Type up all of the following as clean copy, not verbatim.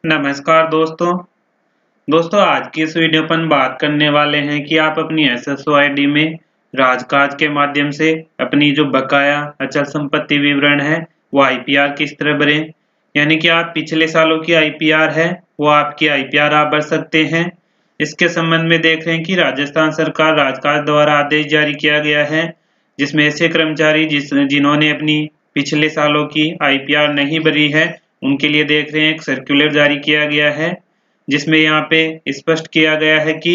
नमस्कार दोस्तों आज की इस वीडियो पर हम बात करने वाले हैं कि आप अपनी एसएसओ आईडी में राजकाज के माध्यम से अपनी जो बकाया अचल संपत्ति विवरण है वो आईपीआर किस तरह भरें। यानी कि आप पिछले सालों की आईपीआर है वो आपकी आईपीआर आप भर सकते हैं। इसके संबंध में देख रहे हैं कि राजस्थान सरकार राजकाज द्वारा आदेश जारी किया गया है, जिसमें ऐसे कर्मचारी जिन्होंने अपनी पिछले सालों की आईपीआर नहीं भरी है उनके लिए देख रहे हैं एक सर्कुलर जारी किया गया है, जिसमें यहाँ पे स्पष्ट किया गया है कि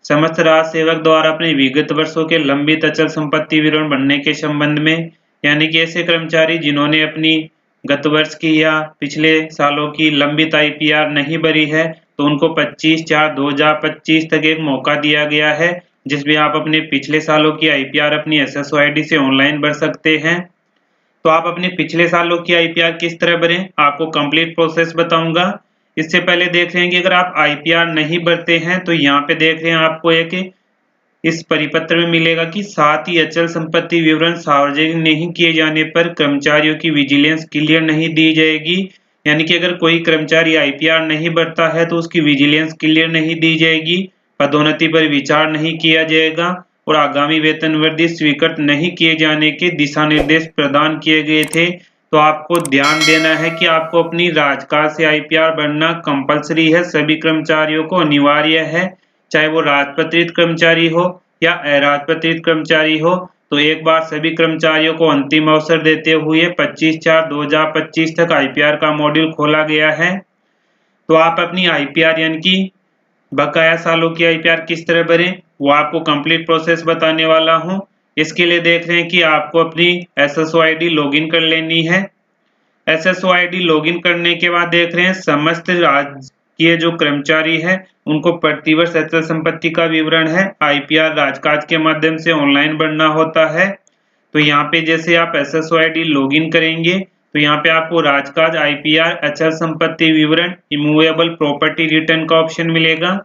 समस्त राज सेवक द्वारा अपने विगत वर्षों के लंबित अचल संपत्ति विवरण बनने के संबंध में, यानी कि ऐसे कर्मचारी जिन्होंने अपनी गत वर्ष की या पिछले सालों की लंबित आईपीआर नहीं भरी है तो उनको 25/4/2025 तक एक मौका दिया गया है, जिसमें आप अपने पिछले सालों की आईपीआर अपनी एसएसओ आईडी से ऑनलाइन भर सकते हैं। तो आप अपने पिछले सालों की आईपीआर किस तरह भरें, आपको कंप्लीट प्रोसेस बताऊंगा। इससे पहले देख रहे हैं कि अगर आप आईपीआर नहीं भरते हैं तो यहाँ पे देख रहे हैं आपको एक इस परिपत्र में मिलेगा कि साथ ही अचल संपत्ति विवरण सार्वजनिक नहीं किए जाने पर कर्मचारियों की विजिलेंस क्लियर नहीं दी जाएगी। यानी कि अगर कोई कर्मचारी आईपीआर नहीं भरता है तो उसकी विजिलेंस क्लियर नहीं दी जाएगी, पदोन्नति पर विचार नहीं किया जाएगा और आगामी वेतन वृद्धि स्वीकृत नहीं किए जाने के दिशा निर्देश प्रदान किए गए थे। तो आपको ध्यान देना है कि आपको अपनी राजकाज से आईपीआर भरना कंपलसरी है, सभी कर्मचारियों को अनिवार्य है, चाहे वो राजपत्रित कर्मचारी हो या अराजपत्रित कर्मचारी हो। तो एक बार सभी कर्मचारियों को अंतिम अवसर देते हुए 25/4/2025 तक आईपीआर का मॉड्यूल खोला गया है। तो आप अपनी आईपीआर यानी कि बकाया सालों की आईपीआर किस तरह भरें वो आपको कंप्लीट प्रोसेस बताने वाला हूं। इसके लिए देख रहे हैं कि आपको अपनी एसएसओ आईडी लॉगिन कर लेनी है। एसएसओ आईडी लॉगिन करने के बाद देख रहे हैं समस्त राजकीय जो कर्मचारी है उनको प्रतिवर्ष अचल संपत्ति का विवरण है आईपीआर राजकाज के माध्यम से ऑनलाइन भरना होता है। तो यहाँ पे जैसे आप एसएसओ आईडी लॉगिन करेंगे तो यहाँ पे आपको राजकाज आईपीआर अचल संपत्ति विवरण इमूवेबल प्रॉपर्टी रिटर्न का ऑप्शन मिलेगा।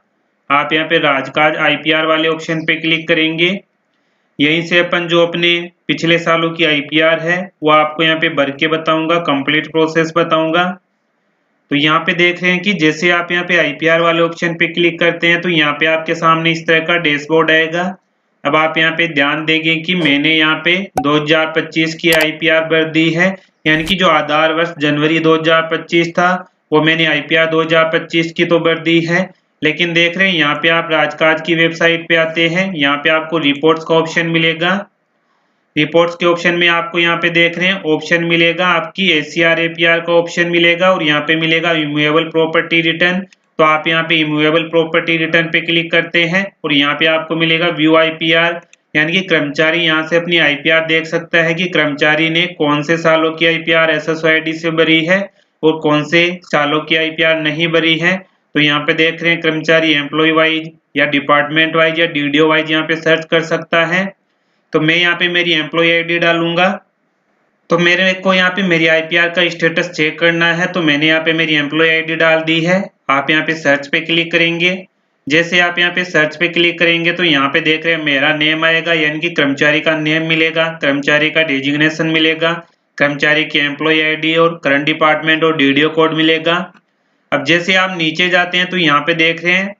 आप यहाँ पे राजकाज आईपीआर वाले ऑप्शन पे क्लिक करेंगे। यहीं से अपन जो अपने पिछले सालों की आईपीआर है वो आपको यहाँ पे भर के बताऊंगा, कंप्लीट प्रोसेस बताऊंगा। तो यहाँ पे देख रहे हैं कि जैसे आप यहाँ पे आईपीआर वाले ऑप्शन पे क्लिक करते हैं तो यहाँ पे आपके सामने इस तरह का डैशबोर्ड आएगा। अब आप यहाँ पे ध्यान देंगे कि मैंने यहाँ पे 2025 की आईपीआर भर दी है, यानी कि जो आधार वर्ष जनवरी 2025 था वो मैंने आईपीआर 2025 की तो भर दी है। लेकिन देख रहे हैं यहाँ पे आप राजकाज की वेबसाइट पे आते हैं, यहाँ पे आपको रिपोर्ट्स का ऑप्शन मिलेगा। रिपोर्ट्स के ऑप्शन में आपको यहाँ पे देख रहे हैं ऑप्शन मिलेगा आपकी एसीआर एपीआर का ऑप्शन मिलेगा और यहाँ पे मिलेगा इमूवेबल प्रॉपर्टी रिटर्न। तो आप यहाँ पे इमूवेबल प्रॉपर्टी रिटर्न पे क्लिक करते हैं और यहाँ पे आपको मिलेगा व्यू आईपीआर, यानी कि कर्मचारी यहाँ से अपनी आईपीआर देख सकता है कि कर्मचारी ने कौन से सालों की आईपीआर एसएसओ आईडी से भरी है और कौन से सालों की आईपीआर नहीं भरी है। तो यहाँ पे देख रहे हैं कर्मचारी एम्प्लॉय वाइज या डिपार्टमेंट वाइज या डीडीओ वाइज यहाँ पे सर्च कर सकता है। तो मैं यहाँ पे मेरी एम्प्लॉय आईडी डालूंगा। तो मेरे को यहाँ पे मेरी आईपीआर का स्टेटस चेक करना है, तो मैंने यहाँ पे मेरी एम्प्लॉय आईडी डाल दी है। आप यहाँ पे सर्च पे क्लिक करेंगे। जैसे आप यहाँ पे सर्च पे क्लिक करेंगे तो यहाँ पे देख रहे हैं मेरा नेम आएगा, यानी कि कर्मचारी का नेम मिलेगा, कर्मचारी का डेजिग्नेशन मिलेगा, कर्मचारी की एम्प्लॉय आईडी और करंट डिपार्टमेंट और डीडीओ कोड मिलेगा। अब जैसे आप नीचे जाते हैं तो यहाँ पे देख रहे हैं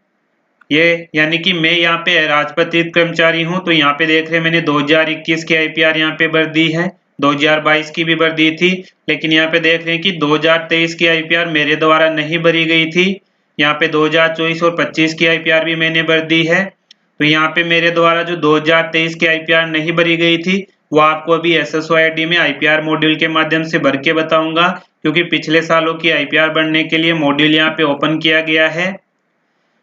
ये, यानी कि मैं यहाँ पे राजपत्रित कर्मचारी हूँ, तो यहाँ पे देख रहे हैं मैंने 2021 की आईपीआर यहाँ पे भर दी है, 2022 की भी भर दी थी। लेकिन यहाँ पे देख रहे हैं कि 2023 की आईपीआर मेरे द्वारा नहीं भरी गई थी। यहाँ पे 2024 और 25 की आईपीआर भी मैंने भर दी है। तो यहाँ पे मेरे द्वारा जो 2023 की आईपीआर नहीं भरी गई थी वो आपको अभी एसएसओ आईडी में आईपीआर मॉड्यूल के माध्यम से भर के बताऊंगा, क्योंकि पिछले सालों की आईपीआर भरने के लिए मॉड्यूल यहाँ पे ओपन किया गया है।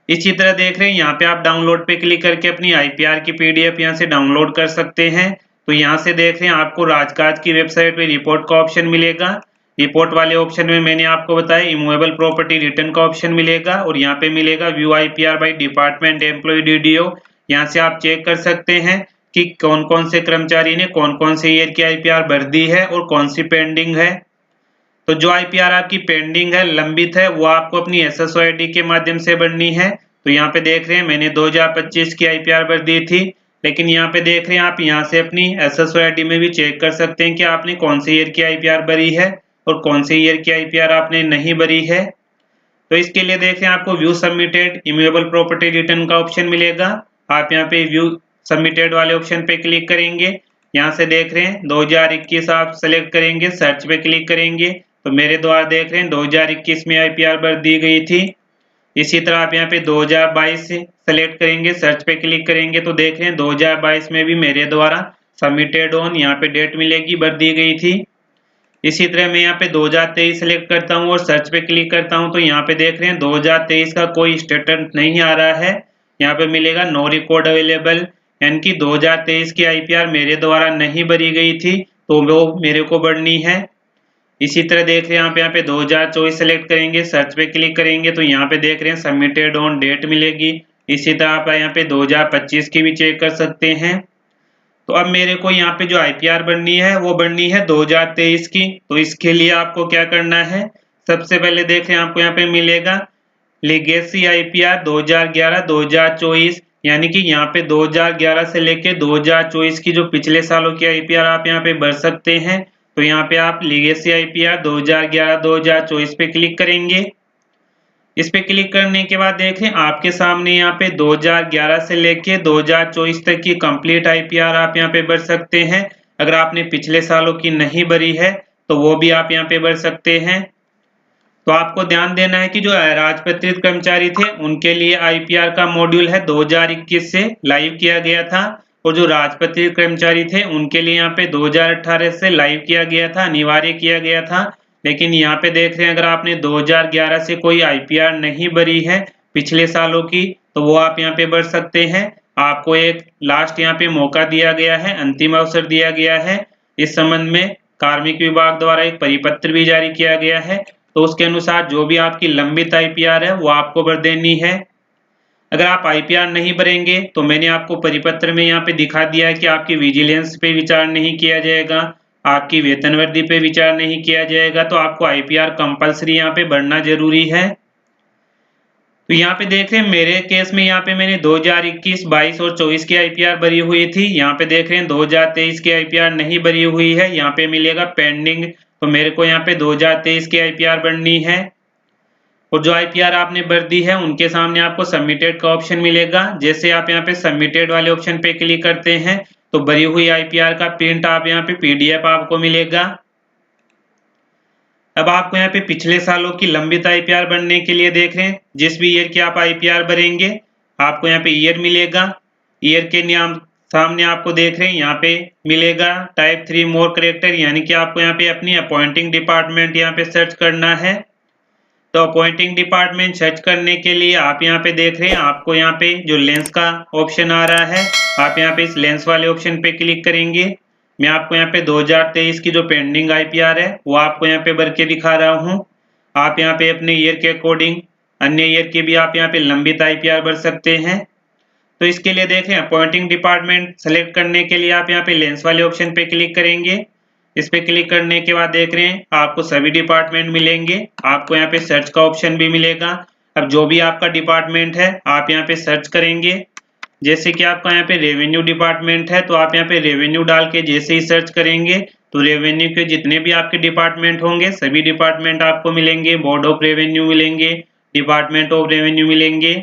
इसी तरह देख रहे हैं यहाँ पे आप डाउनलोड पे क्लिक करके अपनी आईपीआर की पीडीएफ यहाँ से डाउनलोड कर सकते हैं। तो यहाँ से देख रहे हैं आपको राजकाज की वेबसाइट पे रिपोर्ट का ऑप्शन मिलेगा। रिपोर्ट वाले ऑप्शन में मैंने आपको बताया इमूवेबल प्रॉपर्टी रिटर्न का ऑप्शन मिलेगा और यहाँ पे मिलेगा view IPR by department employ DDO. यहाँ से आप चेक कर सकते हैं कि कौन कौन से कर्मचारी ने कौन कौन से ईयर की आईपीआर भर दी है और कौन सी पेंडिंग है। तो जो आईपीआर आपकी पेंडिंग है, लंबित है, वो आपको अपनी एसएसओ आईडी के माध्यम से भरनी है। तो यहाँ पे देख रहे हैं मैंने 2025 की आईपीआर भर दी थी, लेकिन यहाँ पे देख रहे हैं आप यहाँ से अपनी एसएसओ आईडी में भी चेक कर सकते हैं कि आपने कौन से ईयर की आईपीआर भरी है और कौन से ईयर की आईपीआर आपने नहीं भरी है। तो इसके लिए देख रहे हैं आपको व्यू सबमिटेड इम्यूएबल प्रॉपर्टी रिटर्न का ऑप्शन मिलेगा। आप यहाँ पे व्यू सबमिटेड वाले ऑप्शन पे क्लिक करेंगे। यहाँ से देख रहे हैं 2021 आप सेलेक्ट करेंगे, सर्च पे क्लिक करेंगे तो मेरे द्वारा देख रहे हैं 2021 में IPR भर दी गई थी। इसी तरह आप यहाँ पे 2022 सेलेक्ट करेंगे, सर्च पे क्लिक करेंगे तो देख रहे हैं 2022 में भी मेरे द्वारा सबमिटेड ऑन यहाँ पे डेट मिलेगी, भर दी गई थी। इसी तरह मैं यहाँ पे 2023 सेलेक्ट करता हूँ और सर्च पे क्लिक करता हूँ तो यहाँ पे देख रहे हैं 2023 का कोई स्टेटस नहीं आ रहा है। यहाँ पे मिलेगा नो रिकॉर्ड अवेलेबल, यानी कि 2023 की IPR मेरे द्वारा नहीं भरी गई थी तो वो मेरे को भरनी है। इसी तरह देख रहे हैं आप यहाँ पे 2024 सेलेक्ट करेंगे, सर्च पे क्लिक करेंगे तो यहाँ पे देख रहे हैं सबमिटेड ऑन डेट मिलेगी। इसी तरह आप यहाँ पे 2025 की भी चेक कर सकते हैं। तो अब मेरे को यहाँ पे जो IPR बननी है वो बननी है 2023 की। तो इसके लिए आपको क्या करना है, सबसे पहले देख रहे हैं आपको यहाँ पे मिलेगा लीगेसी IPR 2011-2024, यानी कि यहाँ पे 2011 से लेके 2024 की जो पिछले सालों की IPR आप यहाँ पे भर सकते हैं। तो यहाँ पे आप लीगेसी IPR 2011-2024 पे क्लिक करेंगे। इस पे क्लिक करने के बाद देखें आपके सामने यहाँ पे 2011 से लेके 2024 तक की कंप्लीट IPR आप यहाँ पे भर सकते हैं। अगर आपने पिछले सालों की नहीं भरी है तो वो भी आप यहाँ पे भर सकते हैं। तो आपको ध्यान देना है कि जो राजपत्रित कर्मचारी थे उनके लिए IPR का मॉड्यूल है 2021 से लाइव किया गया था, और जो राजपत्रित कर्मचारी थे उनके लिए यहाँ पे 2018 से लाइव किया गया था, अनिवार्य किया गया था। लेकिन यहाँ पे देख रहे हैं अगर आपने 2011 से कोई IPR नहीं भरी है पिछले सालों की तो वो आप यहाँ पे भर सकते हैं। आपको एक लास्ट यहाँ पे मौका दिया गया है, अंतिम अवसर दिया गया है। इस संबंध में कार्मिक विभाग द्वारा एक परिपत्र भी जारी किया गया है, तो उसके अनुसार जो भी आपकी लंबित IPR है वो आपको भर देनी है। अगर आप IPR नहीं भरेंगे तो मैंने आपको परिपत्र में यहाँ पे दिखा दिया है कि आपकी विजिलेंस पे विचार नहीं किया जाएगा, आपकी वेतन वृद्धि पे विचार नहीं किया जाएगा, तो आपको IPR कंपलसरी यहाँ पे भरना जरूरी है। तो यहाँ पे देख रहे हैं मेरे केस में यहाँ पे मैंने 2021, 22 और 24 की IPR भरी हुई थी। यहाँ पे देख रहे हैं 2023 की IPR नहीं भरी हुई है, यहाँ पे मिलेगा पेंडिंग। तो मेरे को यहाँ पे 2023 की IPR भरनी है, और जो IPR आपने भर दी है उनके सामने आपको सबमिटेड का ऑप्शन मिलेगा। जैसे आप यहाँ पे सबमिटेड वाले ऑप्शन पे क्लिक करते हैं तो भरी हुई IPR का प्रिंट आप यहाँ पे PDF आपको मिलेगा। अब आपको यहाँ पे पिछले सालों की लंबित IPR भरने के लिए देख रहे हैं जिस भी ईयर की आप IPR भरेंगे आपको यहाँ पे ईयर मिलेगा। ईयर के नाम सामने आपको देख रहे हैं यहाँ पे मिलेगा टाइप 3 मोर करेक्टर, यानी कि आपको यहाँ पे अपनी अपॉइंटिंग डिपार्टमेंट यहाँ पे सर्च करना है। तो अपॉइंटिंग डिपार्टमेंट सर्च करने के लिए आप यहाँ पे देख रहे हैं आपको यहाँ पे जो लेंस का ऑप्शन आ रहा है, आप यहाँ पे इस लेंस वाले ऑप्शन पे क्लिक करेंगे। मैं आपको यहाँ पे 2023 की जो पेंडिंग IPR है वो आपको यहाँ पे भर के दिखा रहा हूँ। आप यहाँ पे अपने ईयर के अकॉर्डिंग अन्य ईयर की भी आप यहाँ पे लंबित IPR भर सकते हैं। तो इसके लिए देखें अपॉइंटिंग डिपार्टमेंट सेलेक्ट करने के लिए आप यहाँ पे लेंस वाले ऑप्शन पे क्लिक करेंगे। इस पे क्लिक करने के बाद देख रहे हैं आपको सभी डिपार्टमेंट मिलेंगे, आपको यहाँ पे सर्च का ऑप्शन भी मिलेगा। अब जो भी आपका डिपार्टमेंट है आप यहाँ पे सर्च करेंगे। जैसे कि आपका यहाँ पे रेवेन्यू डिपार्टमेंट है तो आप यहाँ पे रेवेन्यू डाल के जैसे ही सर्च करेंगे तो रेवेन्यू के जितने भी आपके डिपार्टमेंट होंगे सभी डिपार्टमेंट आपको मिलेंगे। बोर्ड ऑफ रेवेन्यू मिलेंगे, डिपार्टमेंट ऑफ रेवेन्यू मिलेंगे।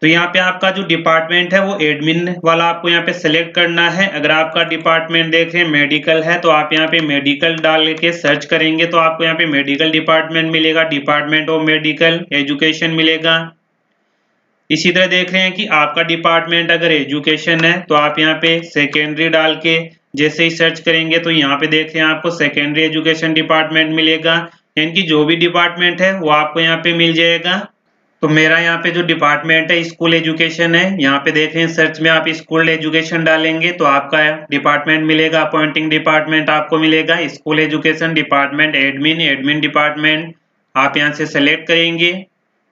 तो यहाँ पे आपका जो डिपार्टमेंट है वो एडमिन वाला आपको यहाँ पे सेलेक्ट करना है। अगर आपका डिपार्टमेंट देखें मेडिकल है तो आप यहाँ पे मेडिकल डाल के सर्च करेंगे तो आपको यहाँ पे मेडिकल डिपार्टमेंट मिलेगा, डिपार्टमेंट ऑफ मेडिकल एजुकेशन मिलेगा। इसी तरह देख रहे हैं कि आपका डिपार्टमेंट अगर एजुकेशन है तो आप यहाँ पे सेकेंडरी डाल के जैसे ही सर्च करेंगे तो यहाँ पे देख रहे हैं आपको सेकेंडरी एजुकेशन डिपार्टमेंट मिलेगा, यानी कि जो भी डिपार्टमेंट है वो आपको यहाँ पे मिल जाएगा। तो मेरा यहाँ पे जो डिपार्टमेंट है स्कूल एजुकेशन है, यहाँ पे देख रहे हैं सर्च में आप स्कूल एजुकेशन डालेंगे तो आपका डिपार्टमेंट मिलेगा, अपॉइंटिंग डिपार्टमेंट आपको मिलेगा school education department admin department आप यहाँ से सेलेक्ट करेंगे।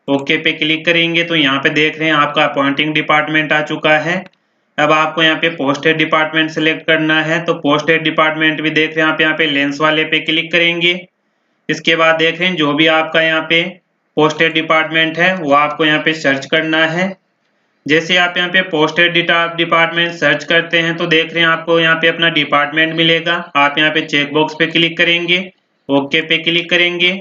ओके पे क्लिक करेंगे तो यहाँ पे देख रहे हैं आपका अपॉइंटिंग डिपार्टमेंट आ चुका है। अब आपको यहाँ पे पोस्टेड डिपार्टमेंट सेलेक्ट करना है, तो पोस्टेड डिपार्टमेंट भी देख रहे हैं आप यहाँ पे लेंस वाले पे क्लिक करेंगे। इसके बाद देख रहे हैं जो भी आपका यहाँ पे पोस्टेड डिपार्टमेंट है वो आपको यहाँ पे सर्च करना है। जैसे आप यहाँ पे पोस्टेड डिपार्टमेंट सर्च करते हैं तो देख रहे हैं आपको यहाँ पे अपना डिपार्टमेंट मिलेगा। आप यहाँ पे चेक बॉक्स पे क्लिक करेंगे, ओके पे क्लिक करेंगे।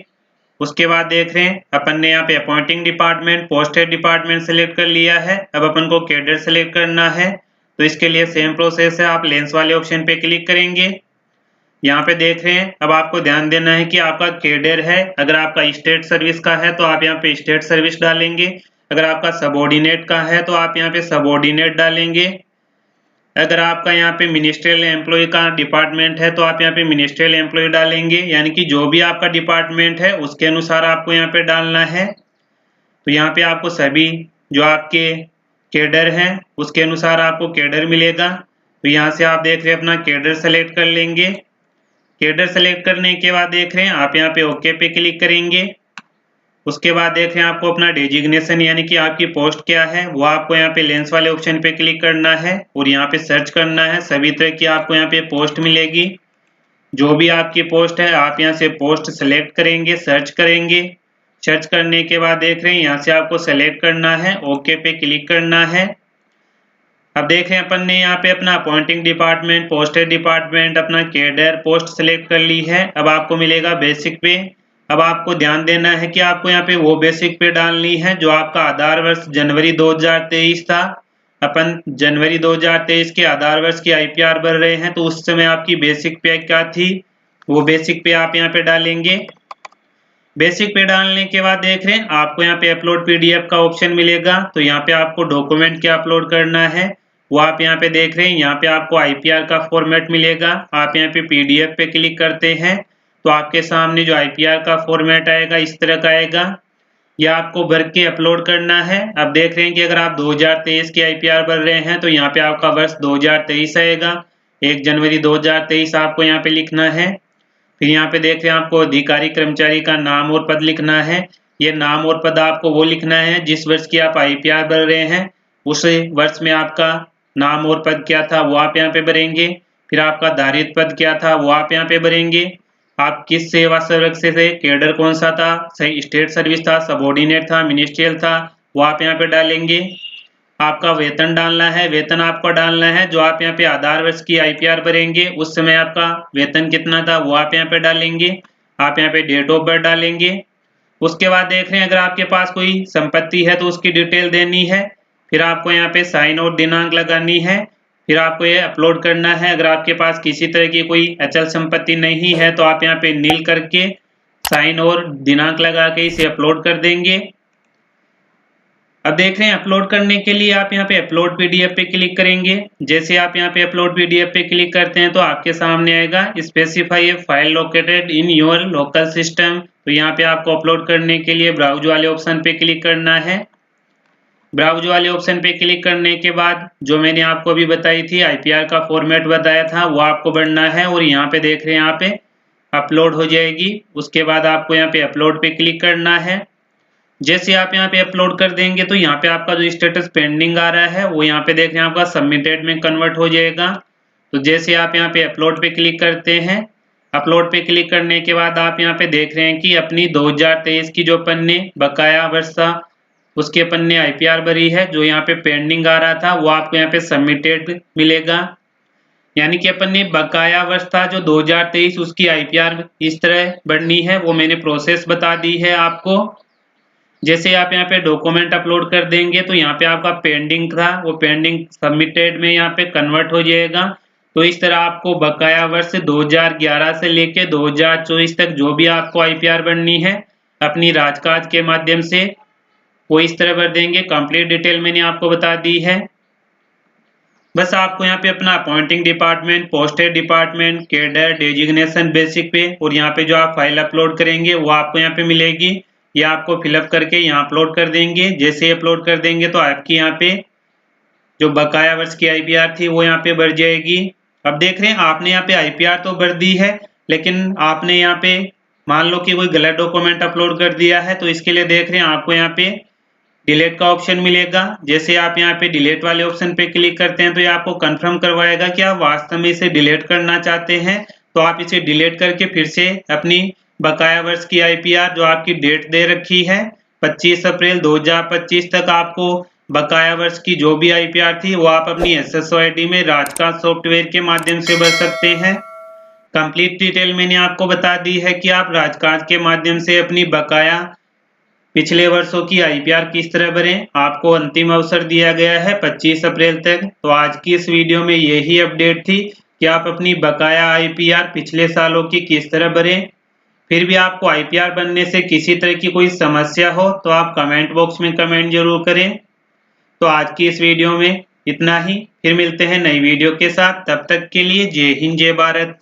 उसके बाद देख रहे हैं अपन ने यहाँ पे appointing department, posted department select कर लिया है। अब अपन को कैडर सेलेक्ट करना है, तो इसके लिए सेम प्रोसेस है। आप लेंस वाले ऑप्शन पे क्लिक करेंगे। यहाँ पे देख रहे हैं, अब आपको ध्यान देना है कि आपका कैडर है, अगर आपका स्टेट सर्विस का है तो आप यहाँ पे स्टेट सर्विस डालेंगे, अगर आपका सबऑर्डिनेट का है तो आप यहाँ पे सबऑर्डिनेट डालेंगे, अगर आपका यहाँ पे मिनिस्ट्रियल एम्प्लॉय का डिपार्टमेंट है तो आप यहाँ पे मिनिस्ट्रियल एम्प्लॉय डालेंगे, यानी कि जो भी आपका डिपार्टमेंट है उसके अनुसार आपको यहाँ पे डालना है। तो यहाँ पे आपको सभी जो आपके कैडर हैं उसके अनुसार आपको कैडर मिलेगा। तो यहाँ से आप देख रहे हैं अपना कैडर सेलेक्ट कर लेंगे। कैडर सेलेक्ट करने के बाद देख रहे हैं आप यहाँ पे ओके पे क्लिक करेंगे। उसके बाद देख रहे हैं आपको अपना डेजिग्नेशन यानी कि आपकी पोस्ट क्या है वो आपको यहाँ पे लेंस वाले ऑप्शन पे क्लिक करना है और यहाँ पे सर्च करना है। सभी तरह की आपको यहाँ पे पोस्ट मिलेगी। जो भी आपकी पोस्ट है आप यहाँ से पोस्ट सेलेक्ट करेंगे, सर्च करेंगे। सर्च करने के बाद देख रहे हैं यहाँ से आपको सेलेक्ट करना है, ओके पे क्लिक करना है। अब देख रहे हैं अपन ने यहाँ पे अपना अपॉइंटिंग डिपार्टमेंट, पोस्टेड डिपार्टमेंट, अपना कैडर, पोस्ट सेलेक्ट कर ली है। अब आपको मिलेगा बेसिक पे। अब आपको ध्यान देना है कि आपको यहाँ पे वो बेसिक पे डालनी है जो आपका आधार वर्ष जनवरी 2023 था। अपन जनवरी 2023 के आधार वर्ष की आईपीआर भर रहे हैं, तो उस समय आपकी बेसिक पे क्या थी वो बेसिक पे आप यहाँ पे डालेंगे। बेसिक पे डालने के बाद देख रहे हैं आपको यहाँ पे अपलोड पीडीएफ का ऑप्शन मिलेगा। तो यहाँ पे आपको डॉक्यूमेंट क्या अपलोड करना है वो आप यहाँ पे देख रहे हैं। यहाँ पे आपको आईपीआर का फॉर्मेट मिलेगा। आप यहाँ पे पीडीएफ पे क्लिक करते हैं तो आपके सामने जो आईपीआर का फॉर्मेट आएगा इस तरह का आएगा। यह आपको भर के अपलोड करना है। अब देख रहे हैं कि अगर आप 2023 की आईपीआर भर रहे हैं तो यहाँ पे आपका वर्ष 2023 आएगा। 1 जनवरी 2023 आपको यहाँ पे लिखना है। फिर यहाँ पे देख रहे हैं आपको अधिकारी कर्मचारी का नाम और पद लिखना है। ये नाम और पद आपको वो लिखना है जिस वर्ष की आप आईपीआर भर रहे हैं उस वर्ष में आपका नाम और पद क्या था वो आप यहाँ पे भरेंगे। फिर आपका धारित पद क्या था वो आप यहाँ पे भरेंगे। आप किस सेवा संवर्ग से थे, कैडर कौन सा था, सही स्टेट सर्विस था, सबऑर्डिनेट था, मिनिस्ट्रियल था, वो आप यहाँ पे डालेंगे। आपका वेतन डालना है, वेतन आपको डालना है जो आप यहाँ पे आधार वर्ष की आईपीआर भरेंगे उस समय आपका वेतन कितना था वो आप यहाँ पे डालेंगे। आप यहाँ पे डेट ऑफ बर्थ डालेंगे। उसके बाद देख रहे हैं अगर आपके पास कोई संपत्ति है तो उसकी डिटेल देनी है। फिर आपको यहाँ पे साइन और दिनांक लगानी है। फिर आपको ये अपलोड करना है। अगर आपके पास किसी तरह की कोई अचल संपत्ति नहीं है तो आप यहाँ पे नील करके साइन और दिनांक लगा के इसे अपलोड कर देंगे। अब देख रहे हैं अपलोड करने के लिए आप यहाँ पे अपलोड पीडीएफ पे क्लिक करेंगे। जैसे आप यहाँ पे अपलोड पीडीएफ पे क्लिक करते हैं तो आपके सामने आएगा specify A file located in your local system. तो यहाँ पे आपको अपलोड करने के लिए ब्राउज वाले ऑप्शन पे क्लिक करना है। ब्राउज वाले ऑप्शन पे क्लिक करने के बाद जो मैंने आपको अभी बताई थी आईपीआर का फॉर्मेट बताया था वो आपको भरना है और यहाँ पे देख रहे हैं यहाँ पे अपलोड हो जाएगी। उसके बाद आपको यहाँ पे अपलोड पे क्लिक करना है। जैसे आप यहाँ पे अपलोड कर देंगे तो यहाँ पे आपका जो स्टेटस पेंडिंग आ रहा है वो यहाँ पे देख रहे हैं आपका सबमिटेड में कन्वर्ट हो जाएगा। तो जैसे आप यहाँ पे अपलोड पे क्लिक करते हैं, अपलोड पे क्लिक करने के बाद आप यहाँ पे देख रहे हैं कि अपनी 2023 की जो पन्ने बकाया वर्ष था उसके पन्ने आईपीआर भरी है। जो यहाँ पे पेंडिंग आ रहा था वो आपको यहाँ पे सबमिटेड मिलेगा। यानी कि अपन ने बकाया वर्ष था जो 2023 उसकी आईपीआर इस तरह भरनी है, वो मैंने प्रोसेस बता दी है आपको। जैसे आप यहाँ पे डॉक्यूमेंट अपलोड कर देंगे तो यहाँ पे आपका पेंडिंग था वो पेंडिंग सबमिटेड में यहाँ पे कन्वर्ट हो जाएगा। तो इस तरह आपको बकाया वर्ष 2011 से लेके 2024 तक जो भी आपको आईपीआर बननी है अपनी राजकाज के माध्यम से वो इस तरह भर देंगे। कंप्लीट डिटेल मैंने आपको बता दी है। बस आपको यहाँ पे अपना appointing department, posted department, cadre, designation basic पे और यहाँ पे जो आप फाइल अपलोड करेंगे वो आपको यहाँ पे मिलेगी। ये आपको फिलअप करके यहाँ अपलोड कर देंगे। जैसे अपलोड कर देंगे तो आपकी यहाँ पे जो बकाया वर्ष की आईपीआर थी वो यहाँ पे भर जाएगी। अब देख रहे हैं आपने यहाँ पे आईपीआर तो भर दी है लेकिन आपने यहाँ पे मान लो कि कोई गलत डॉक्यूमेंट अपलोड कर दिया है तो इसके लिए देख रहे हैं आपको यहाँ पे डिलीट का ऑप्शन मिलेगा। जैसे आप यहाँ पे डिलीट वाले ऑप्शन पे क्लिक करते हैं तो ये आपको कंफर्म करवाएगा कि आप वास्तव में इसे डिलीट करना चाहते हैं। तो आप इसे डिलीट करके फिर से अपनी बकाया वर्ष की आईपीआर जो आपकी डेट दे रखी है 25 अप्रैल 2025 तक आपको बकाया वर्ष की जो भी आईपीआर थी वो आप अपनी एसएसओआईडी में राजकाज सॉफ्टवेयर के माध्यम से भर सकते हैं। कंप्लीट डिटेल मैंने आपको बता दी है कि आप राजकाज के माध्यम से अपनी बकाया पिछले वर्षों की आईपीआर किस तरह भरें। आपको अंतिम अवसर दिया गया है 25 अप्रैल तक। तो आज की इस वीडियो में यही अपडेट थी कि आप अपनी बकाया आईपीआर पिछले सालों की किस तरह भरें। फिर भी आपको आईपीआर बनने से किसी तरह की कोई समस्या हो तो आप कमेंट बॉक्स में कमेंट जरूर करें। तो आज की इस वीडियो में इतना ही, फिर मिलते हैं नई वीडियो के साथ। तब तक के लिए जय हिंद जय भारत।